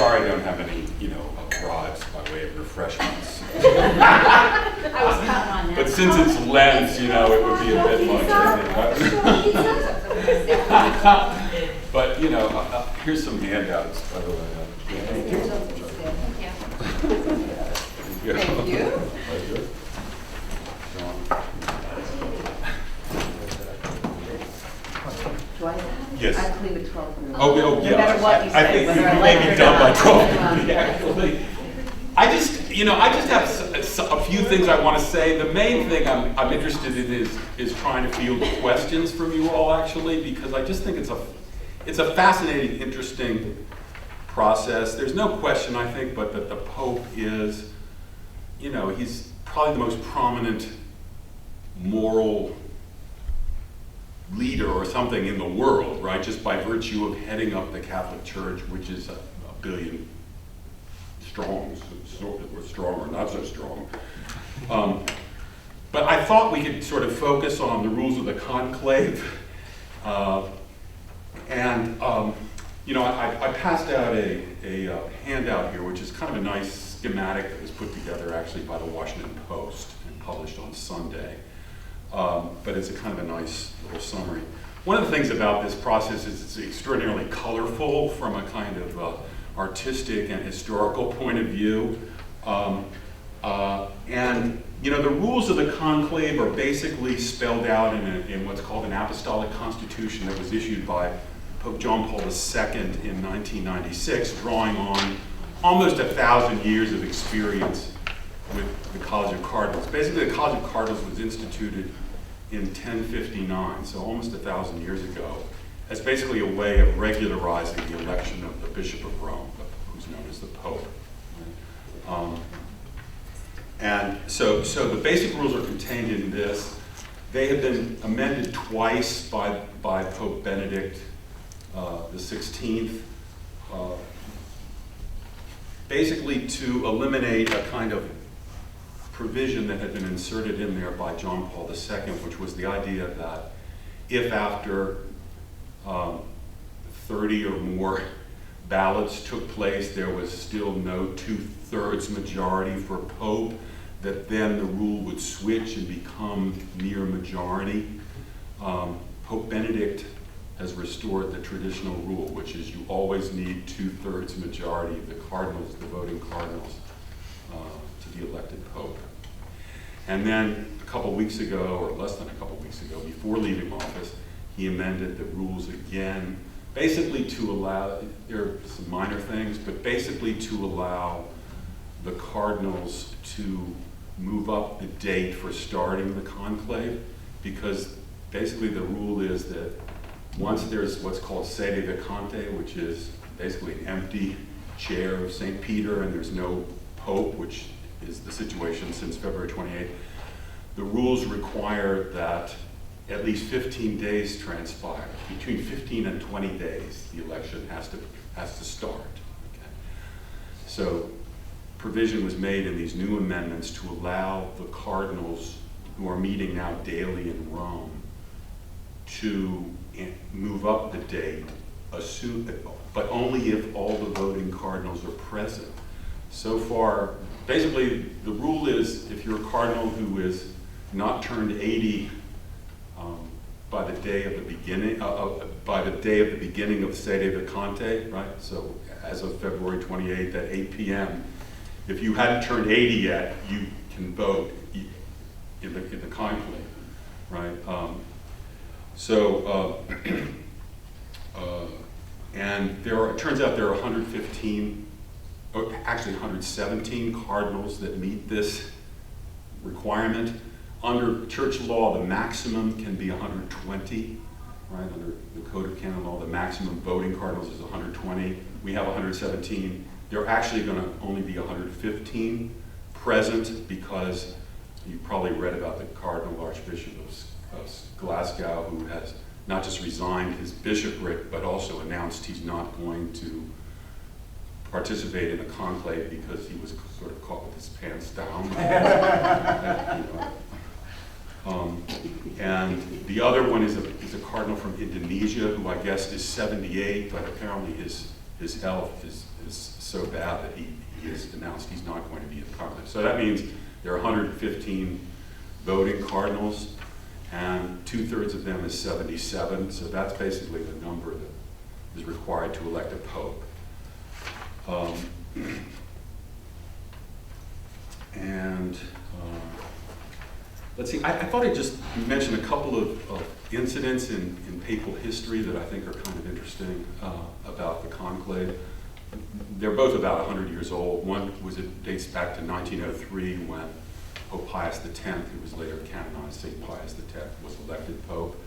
sorry I don't have any, bribes by way of refreshments. I was counting on that. But since it's Lent, it would be a bit much. But, here's some handouts, by the way. Thank you. Thank you. Thank you. Dwight? Yes. I'd leave it 12 minutes. Oh, No yeah. matter what you I say, think whether we I may like be it or done by not. 12:30, actually. I just have a few things I want to say. The main thing I'm interested in is trying to field questions from you all, actually, because I just think it's a fascinating, interesting process. There's no question, I think, but that the Pope is, he's probably the most prominent moral leader or something in the world, right? Just by virtue of heading up the Catholic Church, which is a billion strong, or strong or not so strong. But I thought we could sort of focus on the rules of the conclave. I passed out a handout here, which is kind of a nice schematic that was put together actually by the Washington Post and published on Sunday. But it's a kind of a nice little summary. One of the things about this process is it's extraordinarily colorful from a kind of artistic and historical point of view. The rules of the conclave are basically spelled out in what's called an apostolic constitution that was issued by Pope John Paul II in 1996, drawing on almost 1,000 years of experience with the College of Cardinals. Basically, the College of Cardinals was instituted in 1059, so almost 1,000 years ago, as basically a way of regularizing the election of the Bishop of Rome, who's known as the Pope. So the basic rules are contained in this. They have been amended twice by Pope Benedict the 16th, basically to eliminate a kind of provision that had been inserted in there by John Paul II, which was the idea that if after 30 or more ballots took place, there was still no 2/3 majority for Pope, that then the rule would switch and become mere majority. Pope Benedict has restored the traditional rule, which is you always need 2/3 majority of the cardinals, the voting cardinals, to be elected Pope. And then a couple weeks ago, or less than a couple weeks ago, before leaving office, he amended the rules again, basically to allow, there are some minor things, but basically to allow the cardinals to move up the date for starting the conclave, because basically the rule is that once there's what's called sede vacante, which is basically an empty chair of St. Peter and there's no Pope, which is the situation since February 28th, the rules require that at least 15 days transpire. Between 15 and 20 days, the election has to start. Okay? So provision was made in these new amendments to allow the cardinals who are meeting now daily in Rome to move up the date, but only if all the voting cardinals are present. So far, basically, the rule is if you're a cardinal who is not turned 80 by the day of the beginning of Sede Vacante, right? So as of February 28th at 8 p.m., if you hadn't turned 80 yet, you can vote in the conclave, right? And it turns out there are 115, or actually 117 cardinals that meet this requirement. Under church law, the maximum can be 120, right? Under the Code of Canon Law, the maximum voting cardinals is 120. We have 117. There are actually going to only be 115 present because you probably read about the Cardinal Archbishop of Glasgow, who has not just resigned his bishopric, but also announced he's not going to participate in a conclave because he was sort of caught with his pants down. And the other one is a cardinal from Indonesia, who I guess is 78, but apparently his his health is so bad that he has announced he's not going to be in the conclave. So that means there are 115 voting cardinals, and 2/3 of them is 77, so that's basically the number that is required to elect a pope. Let's see, I thought I'd just mention a couple of incidents in papal history that I think are kind of interesting about the conclave. They're both about 100 years old. One dates back to 1903 when Pope Pius X, who was later canonized St. Pius X, was elected pope.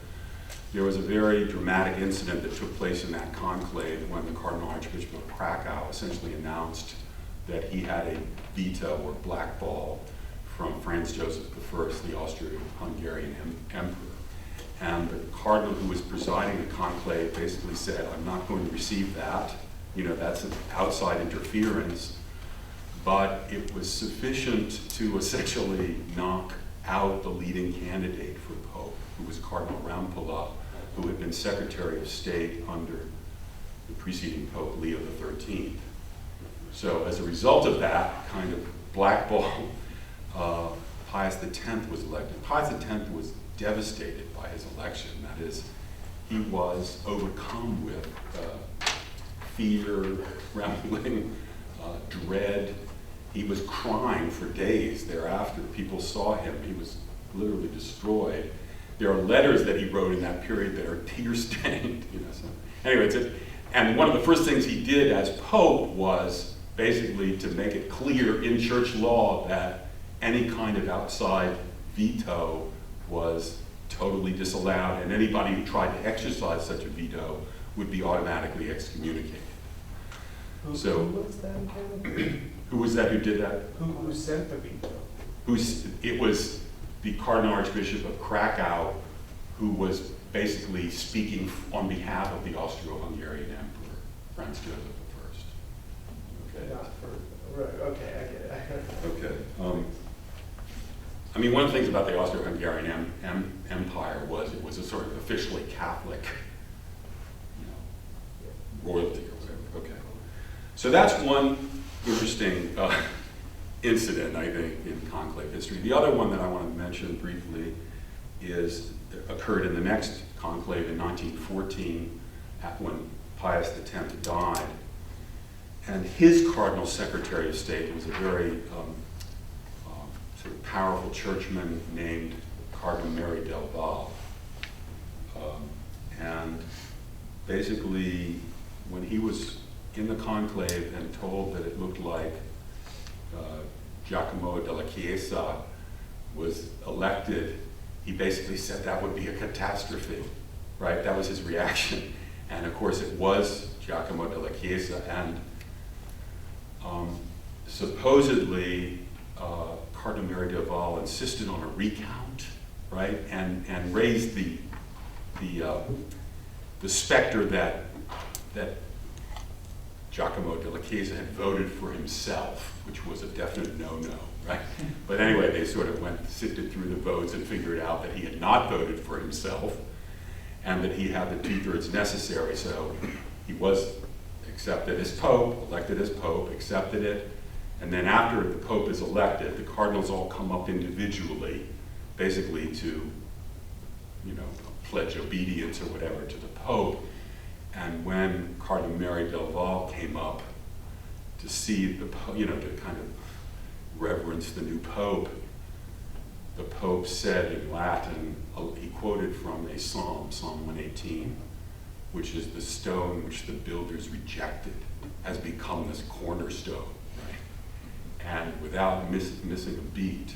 There was a very dramatic incident that took place in that conclave when the Cardinal Archbishop of Krakow essentially announced that he had a veto or blackball from Franz Joseph I, the Austro-Hungarian emperor. And the cardinal who was presiding the conclave basically said, I'm not going to receive that. You know, that's an outside interference. But it was sufficient to essentially knock out the leading candidate for pope, who was Cardinal Rampolla, who had been Secretary of State under the preceding Pope, Leo XIII. So as a result of that kind of blackball, Pius X was elected. Pius X was devastated by his election. That is, he was overcome with fear, trembling, dread. He was crying for days thereafter. People saw him. He was literally destroyed. There are letters that he wrote in that period that are tear-stained. You know, so anyway, and one of the first things he did as Pope was basically to make it clear in church law that any kind of outside veto was totally disallowed, and anybody who tried to exercise such a veto would be automatically excommunicated. Who was that again? Who was that who did that? Who sent the veto? It was the Cardinal Archbishop of Krakow, who was basically speaking on behalf of the Austro-Hungarian Emperor, Franz Joseph I. Okay. Not for, right, okay, I get it. Okay. I mean, one of the things about the Austro-Hungarian Empire was it was a sort of officially Catholic, you know, royalty or whatever. Okay. So that's one interesting incident, I think, in conclave history. The other one that I want to mention briefly occurred in the next conclave in 1914, when Pius X died. And his Cardinal Secretary of State was a very sort of powerful churchman named Cardinal Mary del Val. And basically, when he was in the conclave and told that it looked like Giacomo della Chiesa was elected, he basically said that would be a catastrophe, right? That was his reaction. And of course it was Giacomo della Chiesa, and supposedly Cardinal Mary del Val insisted on a recount, right? And raised the specter that Giacomo della Chiesa had voted for himself, which was a definite no-no, right? But anyway, they sort of sifted through the votes and figured out that he had not voted for himself and that he had the 2/3 necessary. So he was accepted as Pope, elected as Pope, accepted it, and then after the Pope is elected, the cardinals all come up individually, basically to, you know, pledge obedience or whatever to the Pope. And when Cardinal Mary del Val came up to see the Pope, you know, to kind of reverence the new Pope, the Pope said in Latin, he quoted from a psalm, Psalm 118, which is the stone which the builders rejected has become this cornerstone, right? And without missing a beat,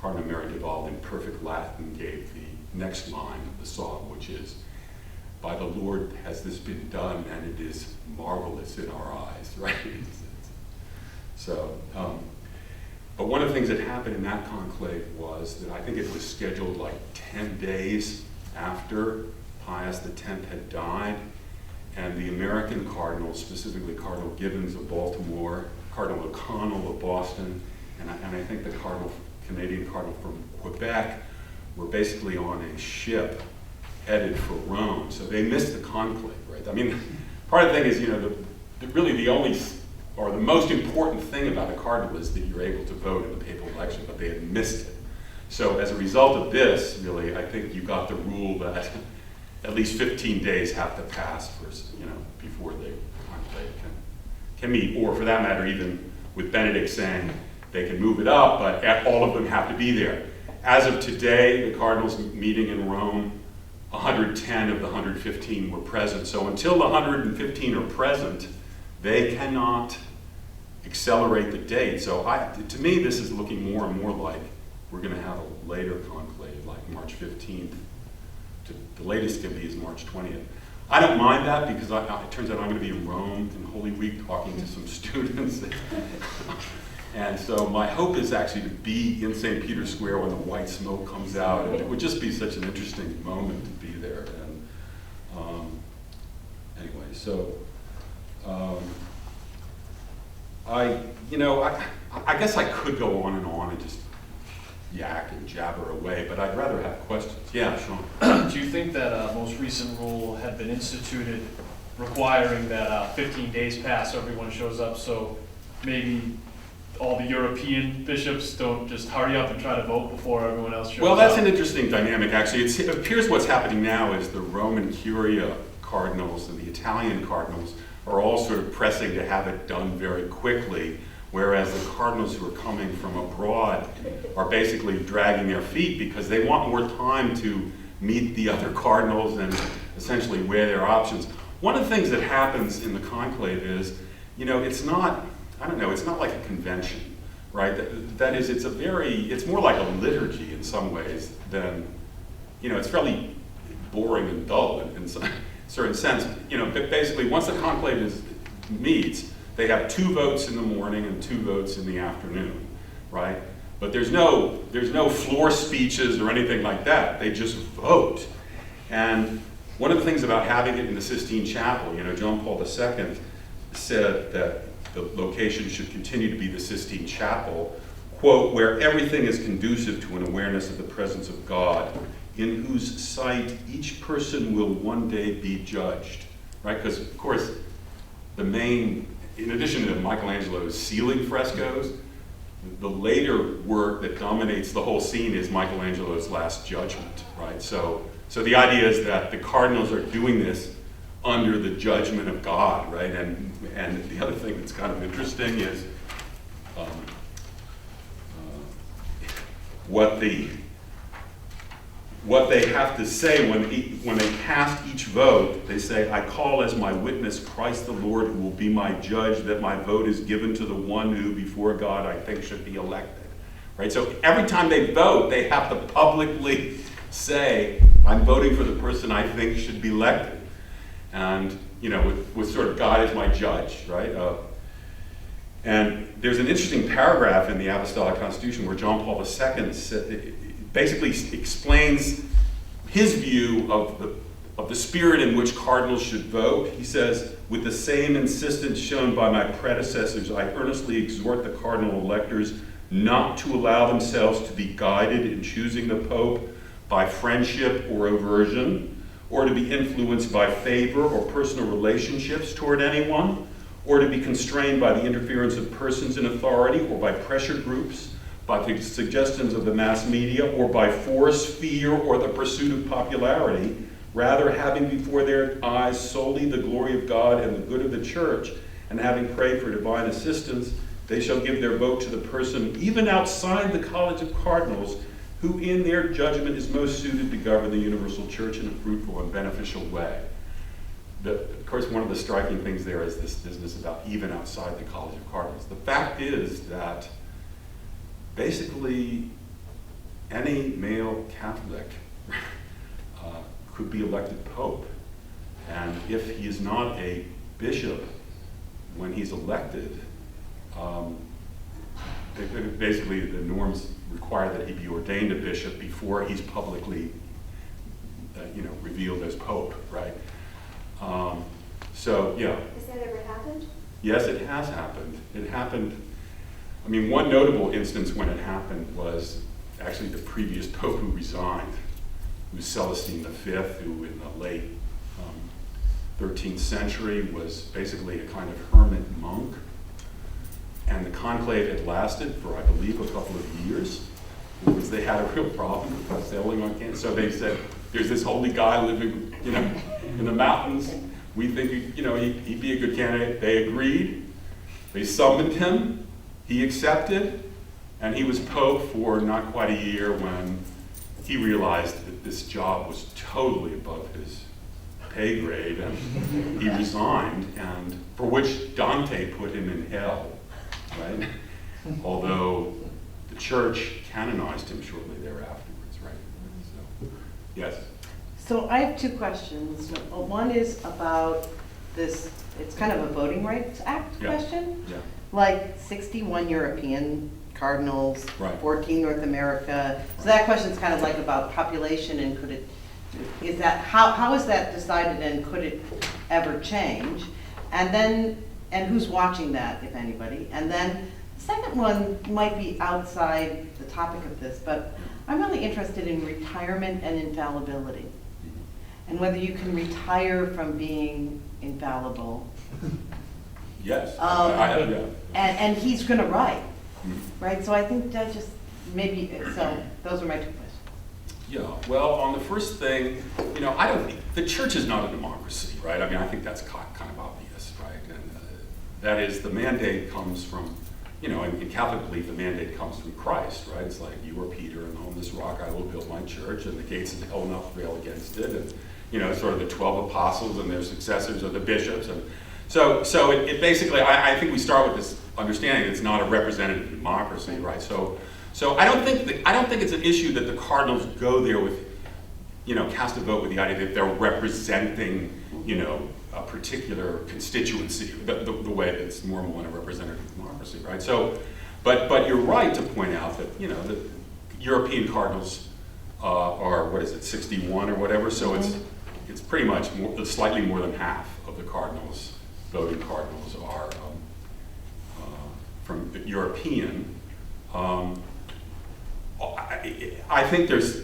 Cardinal Mary del Val in perfect Latin gave the next line of the psalm, which is, by the Lord has this been done, and it is marvelous in our eyes, right? So, but one of the things that happened in that conclave was that I think it was scheduled like 10 days after Pius X had died, and the American cardinals, specifically Cardinal Gibbons of Baltimore, Cardinal O'Connell of Boston, and I think the Canadian cardinal from Quebec were basically on a ship headed for Rome. So they missed the conclave, right? I mean, part of the thing is, you know, really the only, or the most important thing about a cardinal is that you're able to vote in the papal election, but they had missed it. So as a result of this, really, I think you got the rule that at least 15 days have to pass first, before the conclave can meet, or for that matter, even with Benedict saying they can move it up, but all of them have to be there. As of today, the cardinals meeting in Rome, 110 of the 115 were present. So until the 115 are present, they cannot accelerate the date. So to me, this is looking more and more like we're going to have a later conclave, like March 15th. The latest can be is March 20th. I don't mind that because it turns out I'm going to be in Rome in Holy Week talking to some students. And so my hope is actually to be in St. Peter's Square when the white smoke comes out. And it would just be such an interesting moment to be there. And anyway, so I guess I could go on and just yak and jabber away, but I'd rather have questions. Yeah, Sean. Do you think that most recent rule had been instituted requiring that 15 days pass so everyone shows up, so maybe all the European bishops don't just hurry up and try to vote before everyone else shows up? Well, that's an interesting dynamic, actually. It appears what's happening now is the Roman Curia cardinals and the Italian cardinals are all sort of pressing to have it done very quickly, whereas the cardinals who are coming from abroad are basically dragging their feet because they want more time to meet the other cardinals and essentially weigh their options. One of the things that happens in the conclave is, it's not, it's not like a convention, right? That is, it's more like a liturgy in some ways than, it's fairly boring and dull in some certain sense. Basically, once the conclave meets, they have 2 votes in the morning and 2 votes in the afternoon, right? But there's no floor speeches or anything like that. They just vote. And one of the things about having it in the Sistine Chapel, John Paul II said that the location should continue to be the Sistine Chapel, quote, where everything is conducive to an awareness of the presence of God, in whose sight each person will one day be judged, right? Because, of course, in addition to Michelangelo's ceiling frescoes, the later work that dominates the whole scene is Michelangelo's Last Judgment, right? So the idea is that the cardinals are doing this under the judgment of God, right? And the other thing that's kind of interesting is what they have to say when they cast each vote. They say, I call as my witness Christ the Lord, who will be my judge, that my vote is given to the one who before God I think should be elected. Right? So every time they vote, they have to publicly say, I'm voting for the person I think should be elected. And, with sort of God as my judge, right? And there's an interesting paragraph in the Apostolic Constitution where John Paul II basically explains his view of the spirit in which cardinals should vote. He says, with the same insistence shown by my predecessors, I earnestly exhort the cardinal electors not to allow themselves to be guided in choosing the Pope by friendship or aversion, or to be influenced by favor or personal relationships toward anyone, or to be constrained by the interference of persons in authority, or by pressure groups, by the suggestions of the mass media, or by force, fear, or the pursuit of popularity, rather having before their eyes solely the glory of God and the good of the church, and having prayed for divine assistance, they shall give their vote to the person even outside the College of Cardinals, who in their judgment is most suited to govern the universal church in a fruitful and beneficial way. Of course, one of the striking things there is this business about even outside the College of Cardinals. The fact is that basically any male Catholic could be elected Pope. And if he is not a bishop when he's elected, basically the norms require that he be ordained a bishop before he's publicly revealed as Pope, right? So, yeah. Has that ever happened? Yes, it has happened. It happened. I mean, one notable instance when it happened was actually the previous Pope who resigned, who was Celestine V, who in the late 13th century, was basically a kind of hermit monk. And the conclave had lasted for, I believe, a couple of years, because they had a real problem with sailing on campus. So they said, there's this holy guy living, in the mountains. We think, he'd be a good candidate. They agreed. They summoned him. He accepted. And he was Pope for not quite a year when he realized that this job was totally above his pay grade, and he resigned, and for which Dante put him in hell, right? Although the church canonized him shortly thereafterwards, right? So, yes? So I have two questions. One is about this, it's kind of a Voting Rights Act question. Yeah. Like 61 European cardinals, Right. 14 North America. So that question is kind of like about population, and could it, is that, how is that decided, and could it ever change? And then, and who's watching that, if anybody? And then the second one might be outside the topic of this, but I'm really interested in retirement and infallibility, and whether you can retire from being infallible. Yes. Yeah. And he's gonna write, Mhm. right? So I think that just maybe, so those are my two questions. Yeah, well, on the first thing, I don't think, the church is not a democracy, right? I mean, I think that's kind of obvious, right? And that is, the mandate comes from, in Catholic belief, the mandate comes from Christ, right? It's like, you are Peter, and on this rock I will build my church, and the gates of hell will not prevail against it. And, sort of the 12 apostles and their successors are the bishops. And so it basically, I think we start with this understanding it's not a representative democracy, right? So I don't think it's an issue that the cardinals go there with, cast a vote with the idea that they're representing, a particular constituency, the way that's normal in a representative democracy, right? So, but you're right to point out that, the European cardinals are, 61 or whatever, so it's pretty much slightly more than half of the cardinals, voting cardinals, are from European. I think there's,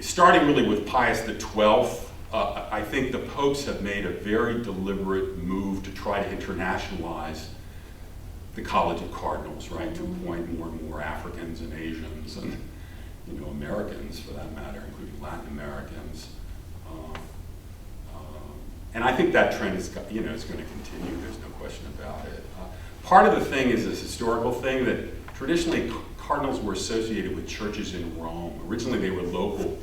starting really with Pius XII, I think the popes have made a very deliberate move to try to internationalize the College of Cardinals, right? To appoint more and more Africans and Asians and, Americans for that matter, including Latin Americans. And I think that trend is, is going to continue. There's no question about it. Part of the thing is this historical thing that traditionally cardinals were associated with churches in Rome. Originally, they were local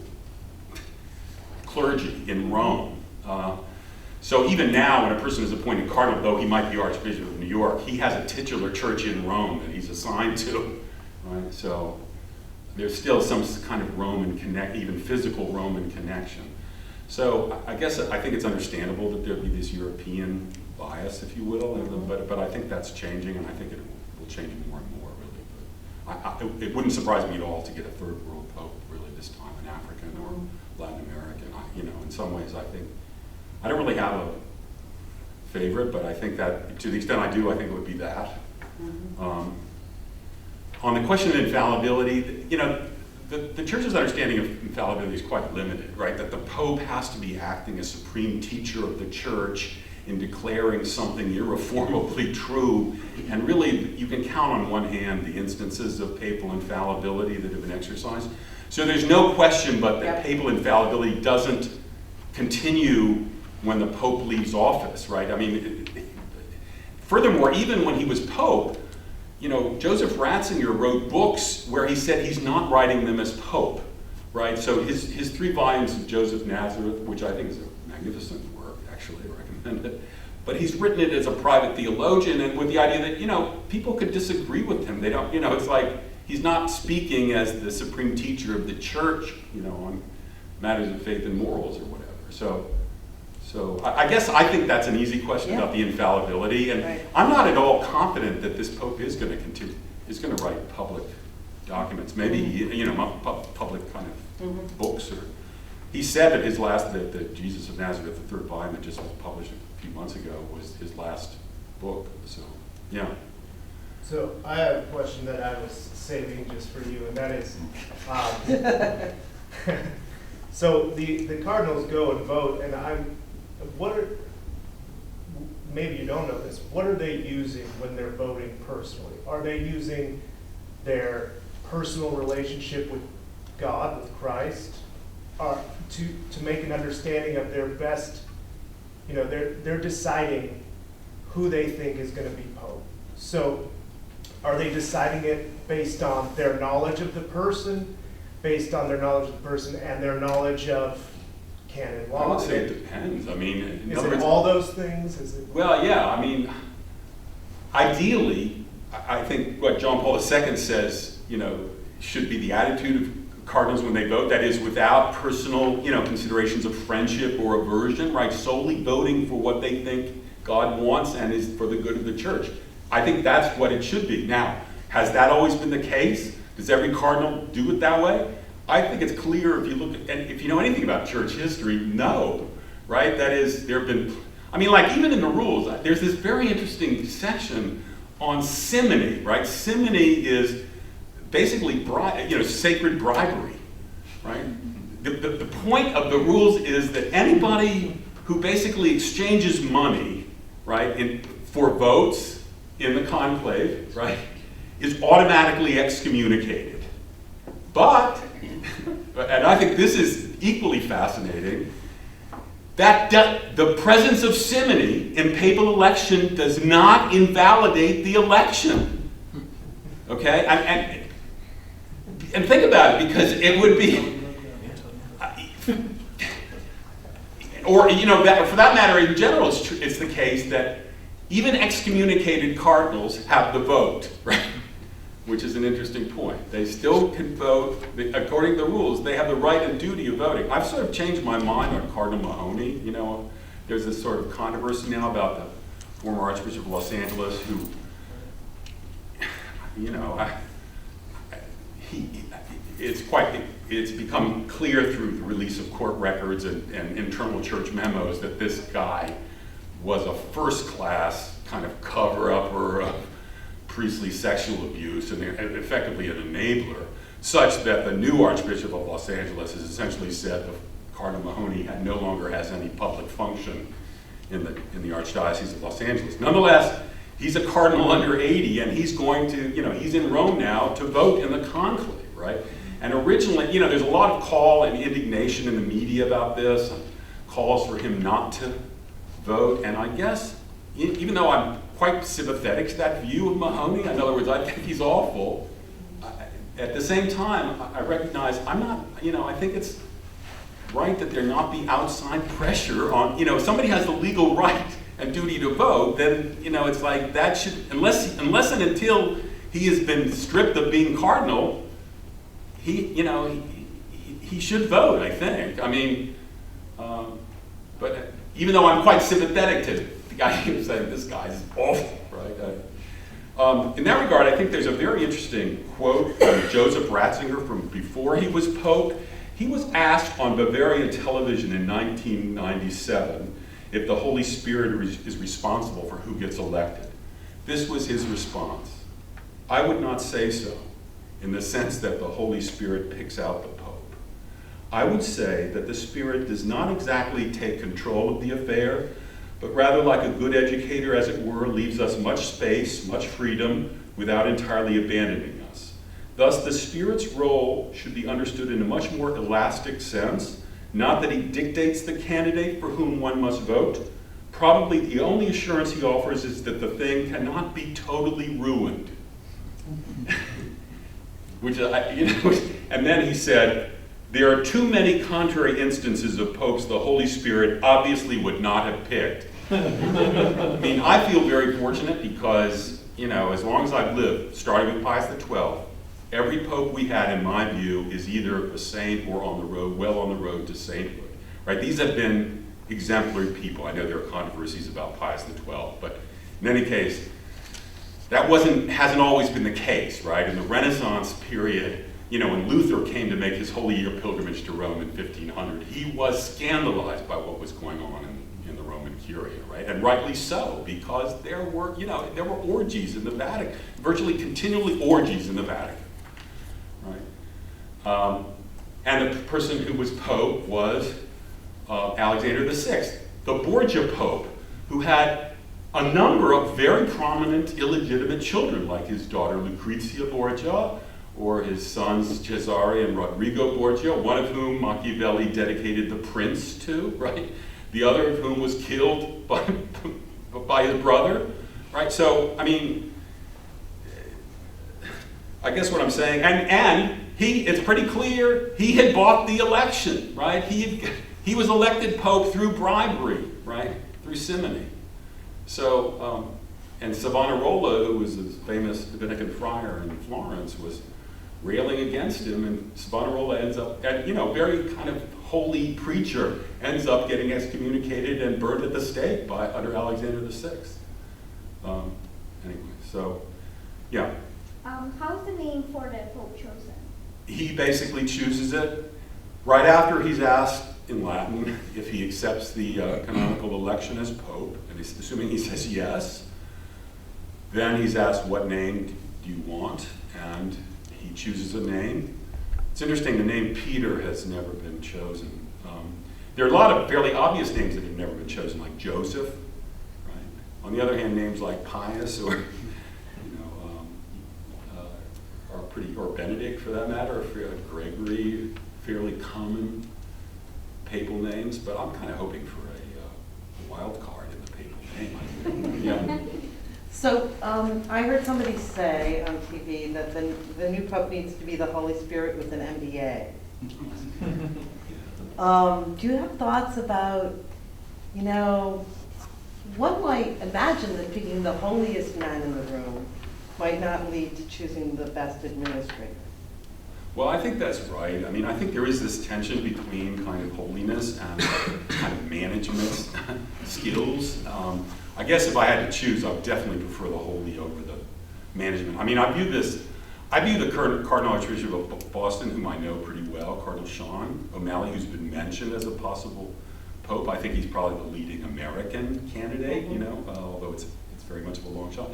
clergy in Rome. So even now, when a person is appointed cardinal, though he might be Archbishop of New York, he has a titular church in Rome that he's assigned to, right? So there's still some kind of Roman even physical Roman connection. So I think it's understandable that there'd be this European bias, if you will, but I think that's changing, and I think it will change more and more, really. But it wouldn't surprise me at all to get a third world pope, really, this time, an African or Latin American. In some ways, I don't really have a favorite, but I think that, to the extent I do, I think it would be that. On the question of infallibility, the church's understanding of infallibility is quite limited, right? That the Pope has to be acting as supreme teacher of the church in declaring something irreformably true. And really, you can count on one hand the instances of papal infallibility that have been exercised. So there's no question but that papal infallibility doesn't continue when the Pope leaves office, right? I mean, furthermore, even when he was Pope, Joseph Ratzinger wrote books where he said he's not writing them as Pope, right? So his 3 volumes of Joseph Nazareth, which I think is a magnificent work, actually, I recommend it, but he's written it as a private theologian and with the idea that, people could disagree with him. They don't, it's like he's not speaking as the supreme teacher of the church, on matters of faith and morals or whatever. So I guess I think that's an easy question about the infallibility, and I'm not at all confident that this Pope is going to write public documents, maybe public kind of books. Or he said that his last, that Jesus of Nazareth, the 3rd volume that just was published a few months ago, was his last book. So yeah. So I have a question that I was saving just for you, and that is, so the cardinals go and vote, and maybe you don't know this, what are they using when they're voting personally? Are they using their personal relationship with God, with Christ, to make an understanding of their best, they're deciding who they think is going to be Pope. So are they deciding it based on their knowledge of the person, and their knowledge of canon law? I would say it depends. I mean, in Is other it words- all those things? Is it? Well, yeah, I mean, ideally, I think what John Paul II says, should be the attitude of cardinals when they vote, that is without personal, considerations of friendship or aversion, right? Solely voting for what they think God wants and is for the good of the church. I think that's what it should be. Now, has that always been the case? Does every cardinal do it that way? I think it's clear if you look at, and if you know anything about church history, no, right? That is, there have been, even in the rules, there's this very interesting section on simony, right? Simony is basically sacred bribery, right? The point of the rules is that anybody who basically exchanges money, right, for votes in the conclave, right, is automatically excommunicated. But, and I think this is equally fascinating, that the presence of simony in papal election does not invalidate the election. Okay? And think about it, because it would be, or for that matter, in general, it's the case that even excommunicated cardinals have the vote, right? Which is an interesting point. They still can vote, according to the rules, they have the right and duty of voting. I've sort of changed my mind on Cardinal Mahoney. There's this sort of controversy now about the former Archbishop of Los Angeles who, it's become clear through the release of court records and internal church memos that this guy was a first-class kind of cover-upper of priestly sexual abuse and effectively an enabler, such that the new Archbishop of Los Angeles has essentially said that Cardinal Mahoney no longer has any public function in the Archdiocese of Los Angeles. Nonetheless, he's a cardinal under 80, and he's going to, he's in Rome now to vote in the conclave, right? And originally, there's a lot of call and indignation in the media about this, and calls for him not to vote, and I guess, even though I'm quite sympathetic to that view of Mahoney, in other words, I think he's awful, at the same time, I recognize I think it's right that there not be outside pressure on, if somebody has the legal right and duty to vote, then, it's like that should, unless and until he has been stripped of being cardinal, he should vote, I think. But even though I'm quite sympathetic to the guy who's saying this guy's awful, right? In that regard, I think there's a very interesting quote from Joseph Ratzinger from before he was Pope. He was asked on Bavarian television in 1997 if the Holy Spirit is responsible for who gets elected. This was his response: "I would not say so, in the sense that the Holy Spirit picks out the Pope. I would say that the Spirit does not exactly take control of the affair, but rather, like a good educator, as it were, leaves us much space, much freedom, without entirely abandoning us. Thus, the Spirit's role should be understood in a much more elastic sense, not that he dictates the candidate for whom one must vote. Probably the only assurance he offers is that the thing cannot be totally ruined." And then he said, "There are too many contrary instances of popes the Holy Spirit obviously would not have picked." I feel very fortunate because, as long as I've lived, starting with Pius XII, every pope we had, in my view, is either a saint or well on the road to sainthood, right? These have been exemplary people. I know there are controversies about Pius XII, but in any case, that hasn't always been the case, right? In the Renaissance period, when Luther came to make his Holy Year pilgrimage to Rome in 1500, he was scandalized by what was going on in the Roman Curia, right? And rightly so, because there were orgies in the Vatican, virtually continually orgies in the Vatican, right? And the person who was Pope was Alexander VI, the Borgia Pope, who had a number of very prominent illegitimate children, like his daughter Lucrezia Borgia, or his sons Cesare and Rodrigo Borgia, one of whom Machiavelli dedicated The Prince to, right? The other of whom was killed by his brother, right? So, I mean, I guess what I'm saying, and it's pretty clear he had bought the election, right? He was elected pope through bribery, right? Through simony. So, and Savonarola, who was a famous Dominican friar in Florence, was railing against him, and Savonarola ends up, and very kind of holy preacher, ends up getting excommunicated and burned at the stake under Alexander VI. Anyway, so, yeah. How's the name for the Pope chosen? He basically chooses it right after he's asked in Latin if he accepts the canonical election as Pope, and he's assuming he says yes. Then he's asked, what name do you want? And he chooses a name. It's interesting, the name Peter has never been chosen. There are a lot of fairly obvious names that have never been chosen, like Joseph, right? On the other hand, names like Pius or are pretty, or Benedict for that matter, or Gregory, fairly common papal names, but I'm kind of hoping for a wild card in the papal name. Yeah. So I heard somebody say on TV that the new pope needs to be the Holy Spirit with an MBA. Do you have thoughts about, one might imagine that picking the holiest man in the room might not lead to choosing the best administrator? Well, I think that's right. I mean, I think there is this tension between kind of holiness and kind of management skills. I guess if I had to choose, I would definitely prefer the holy over the management. I mean, I view the current Cardinal Archbishop of Boston, whom I know pretty well, Cardinal Sean O'Malley, who's been mentioned as a possible pope. I think he's probably the leading American candidate, although it's very much of a long shot.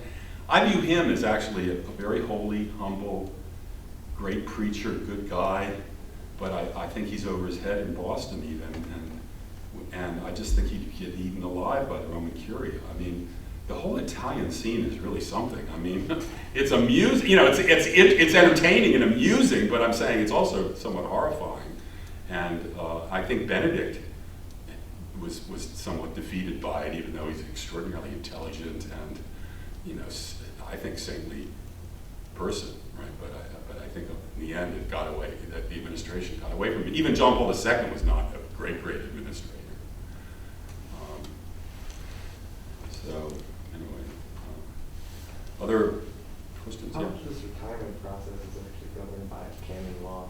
I view him as actually a very holy, humble, great preacher, good guy, but I think he's over his head in Boston even, and I just think he'd get eaten alive by the Roman Curia. I mean, the whole Italian scene is really something. I mean, it's amusing, it's entertaining and amusing, but I'm saying it's also somewhat horrifying. And I think Benedict was somewhat defeated by it, even though he's extraordinarily intelligent and, I think saintly person, right? But I think in the end it got away, that the administration got away from it. Even John Paul II was not a great administrator. So anyway, other questions? How Yeah. much of this retirement process is actually governed by canon law?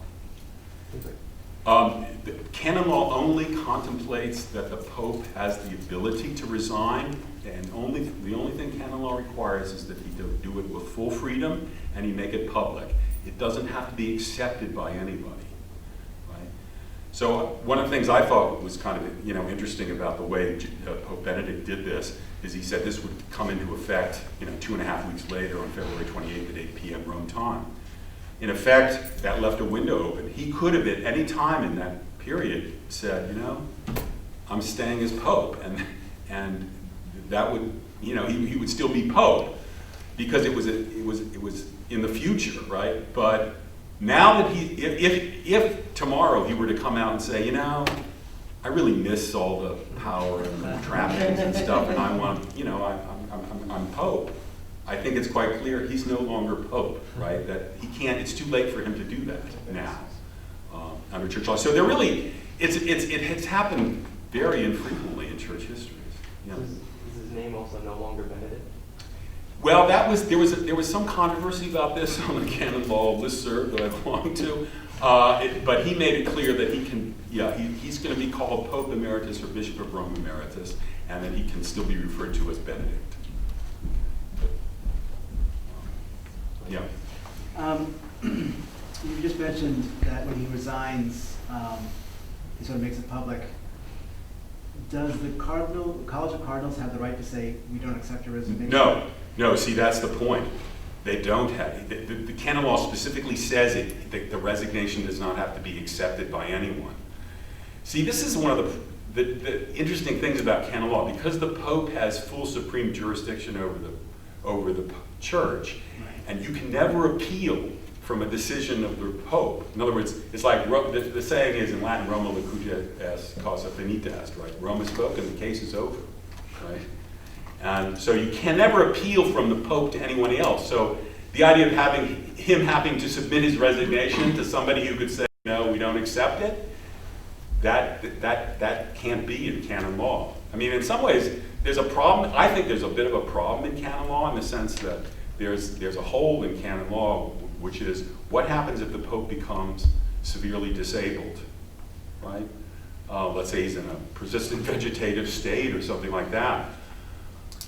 The canon law only contemplates that the Pope has the ability to resign, and the only thing canon law requires is that he do it with full freedom and he make it public. It doesn't have to be accepted by anybody, right? So one of the things I thought was kind of interesting about the way Pope Benedict did this is he said this would come into effect 2.5 weeks later on February 28th at 8 p.m. Rome time. In effect, that left a window open. He could have at any time in that period said, I'm staying as Pope, and that would, he would still be Pope because it was in the future, right? But now that if tomorrow he were to come out and say, I really miss all the power and the trappings and stuff, and I want, I'm Pope. I think it's quite clear he's no longer Pope, right? That he can't. It's too late for him to do that now under church law. So it has happened very infrequently in church history. Yeah. Is his name also no longer Benedict? Well, there was some controversy about this on the canon law listserv that I belong to, but he made it clear that he can. Yeah, he's going to be called Pope Emeritus or Bishop of Rome Emeritus, and that he can still be referred to as Benedict. Yeah. You just mentioned that when he resigns, he sort of makes it public. Does the College of Cardinals have the right to say, we don't accept your resignation? No, see, that's the point. They don't have, the canon law specifically says the resignation does not have to be accepted by anyone. See, this is one of the interesting things about canon law, because the Pope has full supreme jurisdiction over the church, and you can never appeal from a decision of the Pope. In other words, it's like the saying is in Latin, Roma locuta est causa finita est, right? Rome has spoken, the case is over, right? And so you can never appeal from the Pope to anyone else. So the idea of him having to submit his resignation to somebody who could say, no, we don't accept it, that can't be in canon law. I mean, in some ways, there's a problem. I think there's a bit of a problem in canon law in the sense that there's a hole in canon law, which is what happens if the Pope becomes severely disabled, right? Let's say he's in a persistent vegetative state or something like that.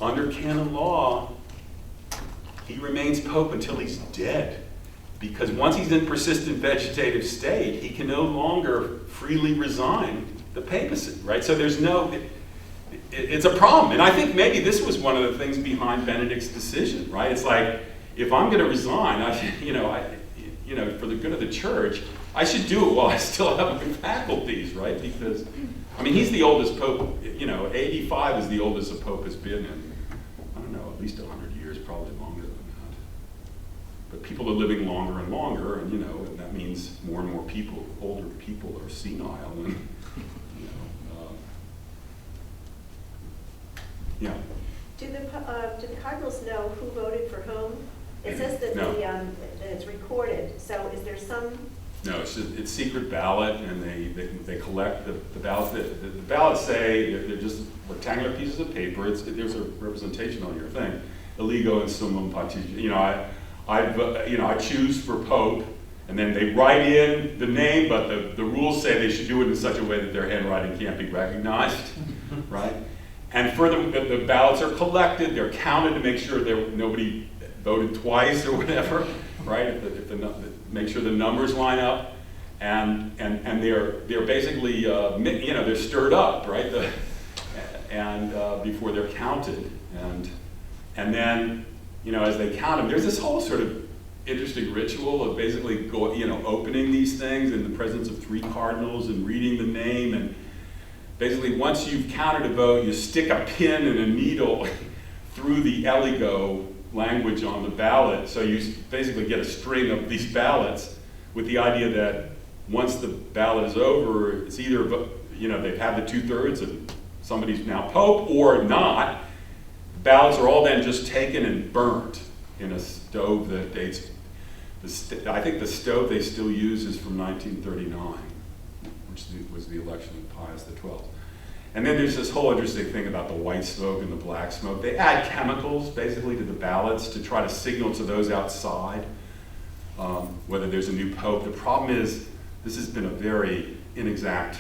Under canon law, he remains Pope until he's dead. Because once he's in persistent vegetative state, he can no longer freely resign the papacy, right? So there's it's a problem. And I think maybe this was one of the things behind Benedict's decision, right? It's like, if I'm going to resign, for the good of the church, I should do it while I still have my faculties, right? Because, I mean, he's the oldest Pope, 85 is the oldest a Pope has been in, I don't know, at least 100 years, probably longer than that. But people are living longer and longer, and, and that means more and more people, older people are senile, and, yeah. Do the cardinals know who voted for whom? It says that No. that it's recorded, so is there some? No, it's secret ballot, and they collect the ballots. The ballots say they're just rectangular pieces of paper. There's a representation on your thing. Eligo and summum pontifice. I choose for Pope, and then they write in the name, but the rules say they should do it in such a way that their handwriting can't be recognized, right? And further, the ballots are collected. They're counted to make sure nobody voted twice or whatever, right? Make sure the numbers line up, and they're basically they're stirred up, right? Before they're counted, and then as they count them, there's this whole sort of interesting ritual of basically opening these things in the presence of 3 cardinals and reading the name, and basically once you've counted a vote, you stick a pin and a needle through the eligo language on the ballot. So you basically get a string of these ballots with the idea that once the ballot is over, it's either, they've had the 2/3 and somebody's now Pope or not. The ballots are all then just taken and burnt in a stove that dates, I think the stove they still use is from 1939, which was the election of Pius XII. And then there's this whole interesting thing about the white smoke and the black smoke. They add chemicals basically to the ballots to try to signal to those outside whether there's a new Pope. The problem is this has been a very inexact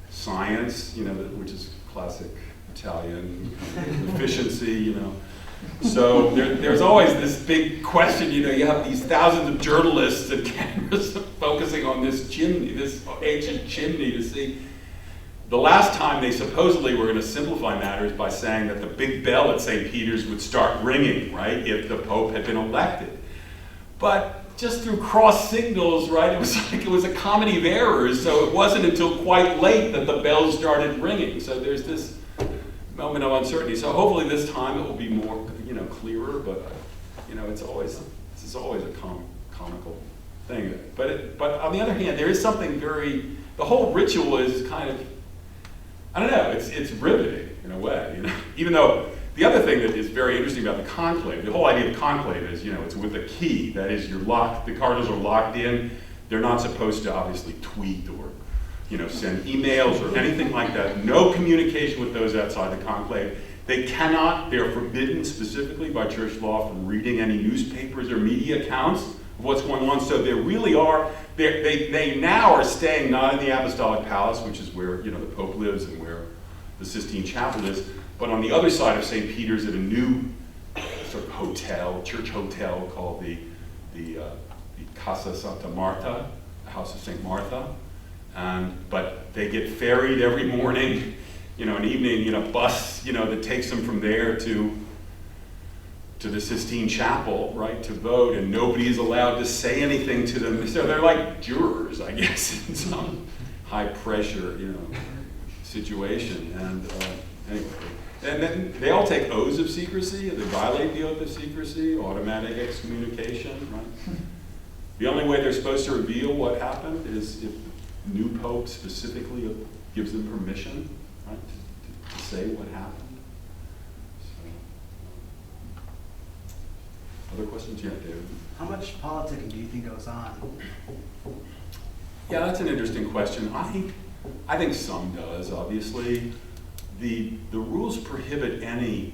science, which is classic Italian efficiency, So there's always this big question, you have these thousands of journalists and cameras focusing on this chimney, this ancient chimney to see. The last time they supposedly were going to simplify matters by saying that the big bell at St. Peter's would start ringing, right, if the Pope had been elected. But just through cross signals, right, it was a comedy of errors, so it wasn't until quite late that the bells started ringing. So there's this moment of uncertainty. So hopefully this time it will be more, clearer, but, this is always a comical thing. But on the other hand, there is something the whole ritual is kind of, I don't know, it's riveting in a way, Even though the other thing that is very interesting about the conclave, the whole idea of conclave is, it's with a key. That is, the cardinals are locked in. They're not supposed to obviously tweet or, send emails or anything like that. No communication with those outside the conclave. They're forbidden specifically by church law from reading any newspapers or media accounts of what's going on. So there really are, they now are staying not in the Apostolic Palace, which is where, the Pope lives and where the Sistine Chapel is, but on the other side of St. Peter's at a new sort of church hotel called the Casa Santa Marta, the House of St. Martha. But they get ferried every morning, an evening in a bus, that takes them from there to the Sistine Chapel, right, to vote, and nobody is allowed to say anything to them. So they're like jurors, I guess, in some high pressure, situation, and anyway. And then they all take oaths of secrecy, they violate the oath of secrecy, automatic excommunication, right? The only way they're supposed to reveal what happened is if the new pope specifically gives them permission, right, to say what happened. Other questions? Yeah, David? How much politicking do you think goes on? Yeah, that's an interesting question. I think some does, obviously. The rules prohibit any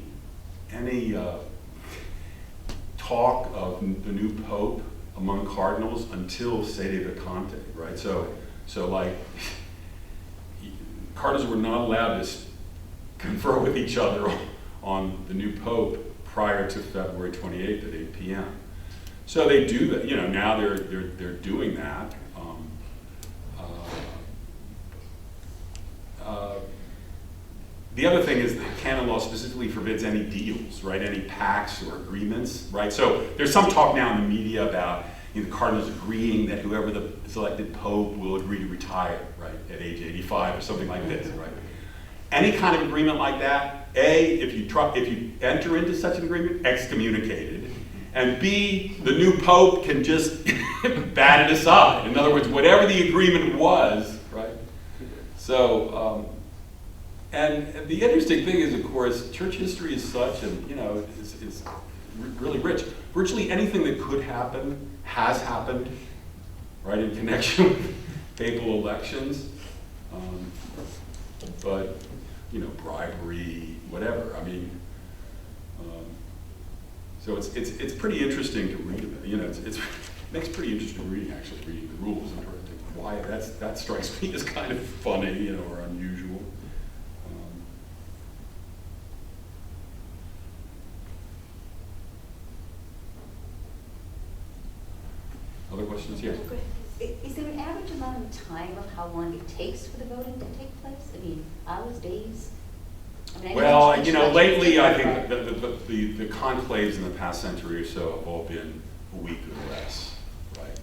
talk of the new pope among cardinals until sede vacante, right? So like, cardinals were not allowed to confer with each other on the new pope prior to February 28th at 8 p.m. So they do that, now they're doing that. The other thing is that canon law specifically forbids any deals, right? Any pacts or agreements, right? So there's some talk now in the media about the cardinals agreeing that whoever the selected pope will agree to retire, right, at age 85 or something like this, right? Any kind of agreement like that, A, if you enter into such an agreement, excommunicated, and B, the new pope can just bat it aside. In other words, whatever the agreement was, right? So, and the interesting thing is, of course, church history is such, and it's really rich. Virtually anything that could happen has happened, right, in connection with papal elections. But bribery, whatever. I mean, so it's pretty interesting to read about. It makes pretty interesting reading, actually, reading the rules and trying to think why that strikes me as kind of funny, or unusual. Other questions? Yes. Is there an average amount of time of how long it takes for the voting to take place? I mean, hours, days? I mean, I know it's much Lately I different, think the conclaves in the past century or so have all been a week or less, right?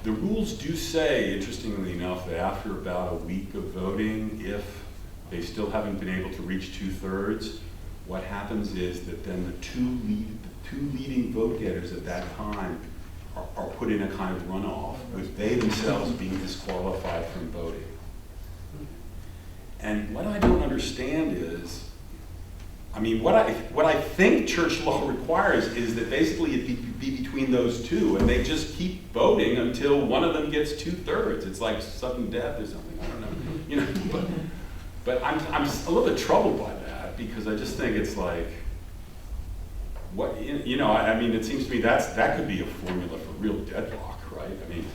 The rules do say, interestingly enough, that after about a week of voting, if they still haven't been able to reach 2/3, what happens is that then the two leading vote getters at that time are put in a kind of runoff, with they themselves being disqualified from voting. And what I don't understand is, I mean, what I think church law requires is that basically it be between those two, and they just keep voting until one of them gets 2/3. It's like sudden death or something. I don't know, But I'm a little bit troubled by that, because I just think it's like, what I mean, it seems to me that could be a formula for real deadlock, right? I mean,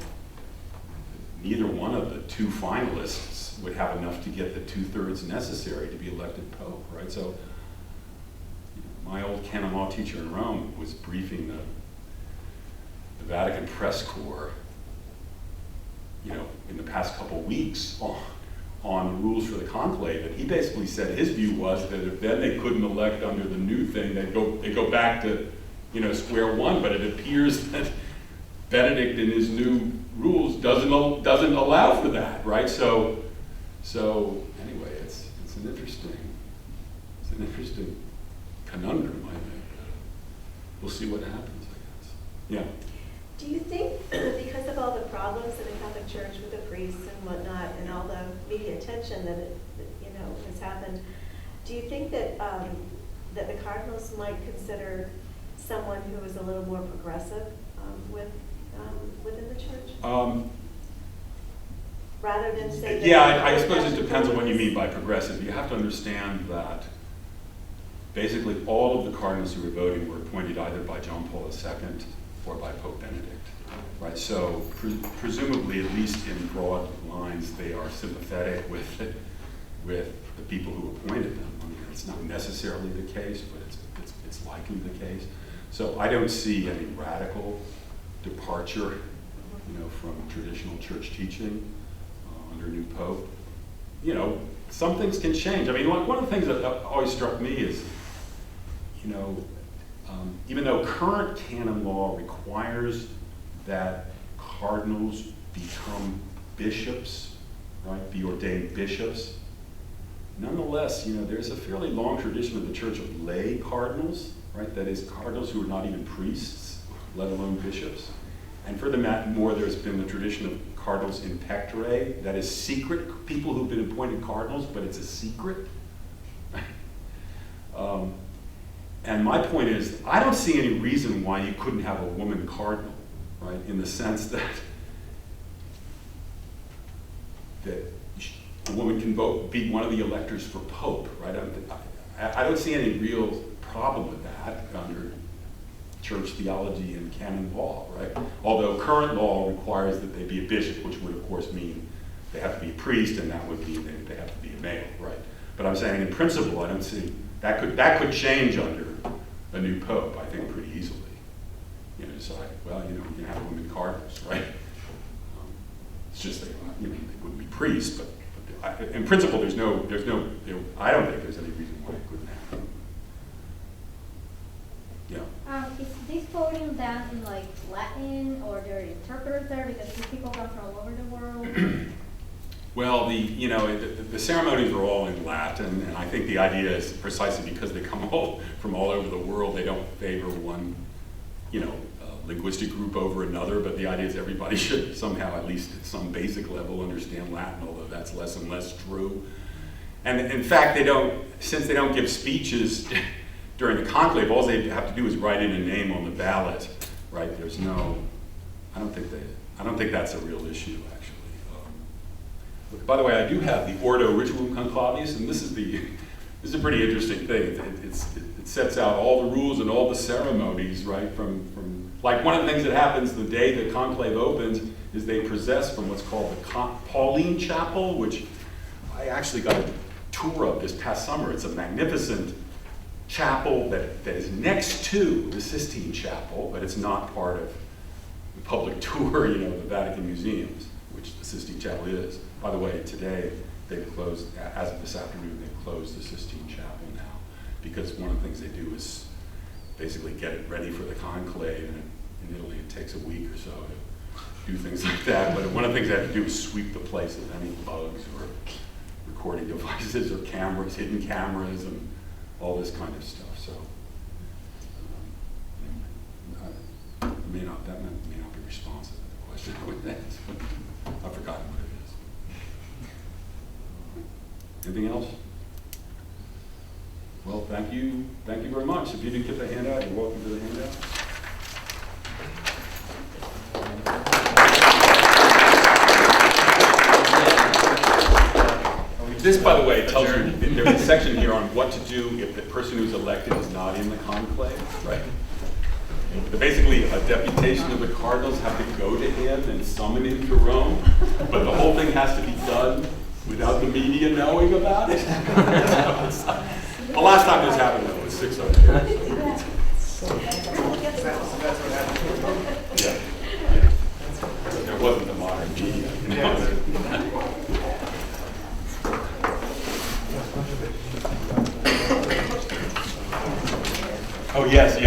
neither one of the two finalists would have enough to get the 2/3 necessary to be elected pope, right? So, my old canon law teacher in Rome was briefing the Vatican press corps, in the past couple weeks on rules for the conclave, and he basically said his view was that if then they couldn't elect under the new thing, they go back to square one. But it appears that Benedict in his new rules doesn't allow for that, right? So anyway, it's an interesting conundrum, I think. We'll see what happens, I guess. Yeah. Do you think, because of all the problems in the Catholic Church with the priests and whatnot, and all the media attention that has happened, do you think that that the cardinals might consider someone who is a little more progressive within the church, rather than say? Yeah, I suppose it depends on what you mean by progressive. You have to understand that basically all of the cardinals who were voting were appointed either by John Paul II or by Pope Benedict, right? So presumably, at least in broad lines, they are sympathetic with the people who appointed them. I mean, it's not necessarily the case, but it's likely the case. So I don't see any radical departure, from traditional church teaching under new pope. Some things can change. I mean, one of the things that always struck me is, even though current canon law requires that cardinals become bishops right, be ordained bishops. Nonetheless, there's a fairly long tradition of the Church of lay cardinals, right? That is, cardinals who are not even priests, let alone bishops. And furthermore, there's been the tradition of cardinals in pectore, that is secret, people who've been appointed cardinals, but it's a secret. And my point is, I don't see any reason why you couldn't have a woman cardinal, right? In the sense that a woman can be one of the electors for pope, right? I don't see any real problem with that under church theology and canon law, right? Although current law requires that they be a bishop, which would of course mean they have to be a priest, and that would mean they have to be a male, right? But I'm saying in principle, I don't see, that could change under a new pope, I think, pretty easily. Decide, well, we can have women cardinals, right? It's just they wouldn't be priests, but in principle, I don't think there's any reason why it couldn't happen. Yeah. Is this voting done in like Latin, or there are interpreters there because these people come from all over the world? Well, the ceremonies are all in Latin, and I think the idea is precisely because they come from all over the world, they don't favor one, linguistic group over another, but the idea is everybody should somehow, at least at some basic level, understand Latin, although that's less and less true. And in fact, since they don't give speeches during the conclave, all they have to do is write in a name on the ballot, right? I don't think that's a real issue, actually. By the way, I do have the Ordo Rituum Conclavis, and this is a pretty interesting thing. It sets out all the rules and all the ceremonies, right? From like one of the things that happens the day the conclave opens is they process from what's called the Pauline Chapel, which I actually got a tour of this past summer. It's a magnificent chapel that is next to the Sistine Chapel, but it's not part of the public tour, the Vatican museums, which the Sistine Chapel is. By the way, today they've closed, as of this afternoon, they've closed the Sistine Chapel now, because one of the things they do is basically get it ready for the conclave, and in Italy it takes a week or so to do things like that. But one of the things they have to do is sweep the place of any bugs or recording devices or cameras, hidden cameras, and all this kind of stuff. So that may not be responsive to the question with that. I've forgotten what it is. Anything else? Well, thank you very much. If you didn't get the handout, you're welcome to the handout. This, by the way, tells you that there's a section here on what to do if the person who's elected is not in the conclave, right? But basically, a deputation of the cardinals have to go to him and summon him to Rome, but the whole thing has to be done without the media knowing about it. The last time this happened, though, was 600 years ago. Yeah. There wasn't the modern media. Oh, yes, yeah.